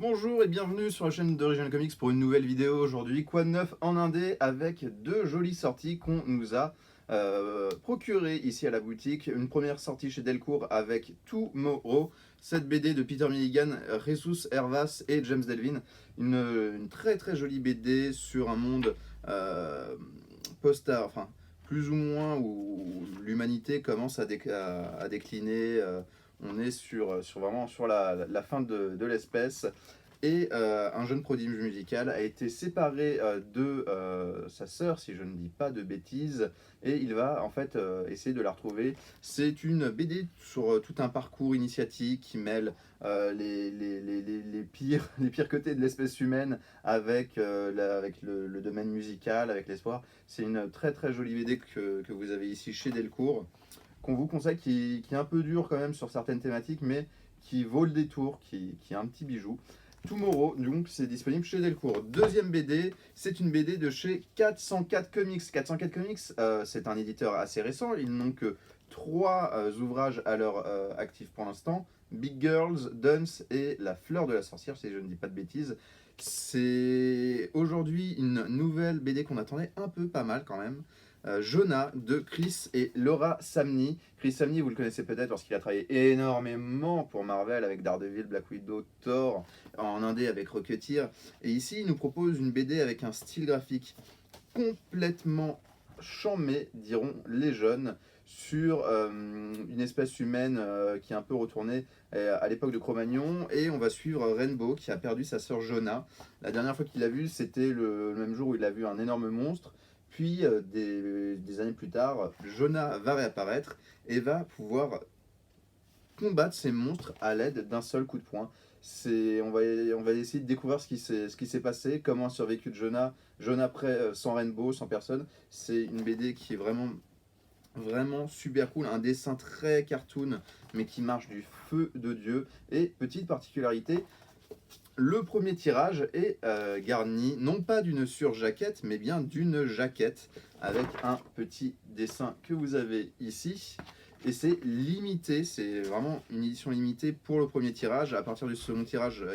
Bonjour et bienvenue sur la chaîne d'Original Comics pour une nouvelle vidéo aujourd'hui. Quoi de neuf en indé avec deux jolies sorties qu'on nous a procurées ici à la boutique. Une première sortie chez Delcourt avec Tomorrow, cette BD de Peter Milligan, Jesus Hervas et James Delvin. Une très très jolie BD sur un monde enfin plus ou moins où l'humanité commence à décliner. On est vraiment sur la fin de l'espèce. Et un jeune prodige musical a été séparé de sa sœur, si je ne dis pas de bêtises, et il va en fait essayer de la retrouver. C'est une BD sur tout un parcours initiatique qui mêle les pires côtés de l'espèce humaine avec, avec le domaine musical, avec l'espoir. C'est une très très jolie BD que vous avez ici chez Delcourt, qu'on vous conseille, qui est un peu dur quand même sur certaines thématiques, mais qui vaut le détour, qui est un petit bijou. Tomorrow, donc c'est disponible chez Delcourt. Deuxième BD, c'est une BD de chez 404 Comics. 404 Comics, c'est un éditeur assez récent, ils n'ont que 3 ouvrages à leur actif pour l'instant. Big Girls, Dunce et La Fleur de la Sorcière, si je ne dis pas de bêtises. C'est aujourd'hui une nouvelle BD qu'on attendait un peu pas mal quand même. Jonah de Chris et Laura Samney. Chris Samney, vous le connaissez peut-être parce qu'il a travaillé énormément pour Marvel avec Daredevil, Black Widow, Thor, en indé avec Rocketeer. Et ici, il nous propose une BD avec un style graphique complètement chambé, diront les jeunes, sur une espèce humaine qui est un peu retournée à l'époque de Cro-Magnon. Et on va suivre Rainbow qui a perdu sa sœur Jonah. La dernière fois qu'il l'a vue, c'était le même jour où il a vu un énorme monstre. Puis des années plus tard, Jonah va réapparaître et va pouvoir combattre ces monstres à l'aide d'un seul coup de poing. On va essayer de découvrir ce qui s'est passé, comment a survécu Jonah sans Rainbow, sans personne. C'est une BD qui est vraiment super cool, un dessin très cartoon, mais qui marche du feu de Dieu. Et petite particularité, le premier tirage est garni non pas d'une surjaquette, mais bien d'une jaquette avec un petit dessin que vous avez ici. Et c'est limité, c'est vraiment une édition limitée pour le premier tirage. À partir du second tirage,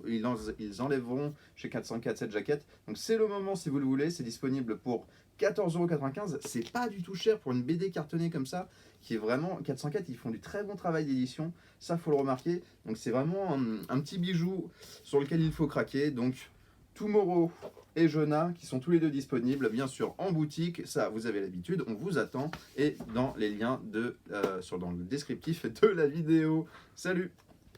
ils enlèveront chez 404 cette jaquette. Donc c'est le moment si vous le voulez, c'est disponible pour 14,95 €. C'est pas du tout cher pour une BD cartonnée comme ça, qui est vraiment 404, ils font du très bon travail d'édition, ça faut le remarquer. Donc c'est vraiment un petit bijou sur lequel il faut craquer. Donc Tomorrow et Jonah qui sont tous les deux disponibles bien sûr en boutique, ça vous avez l'habitude, on vous attend, et dans les liens dans le descriptif de la vidéo. Salut!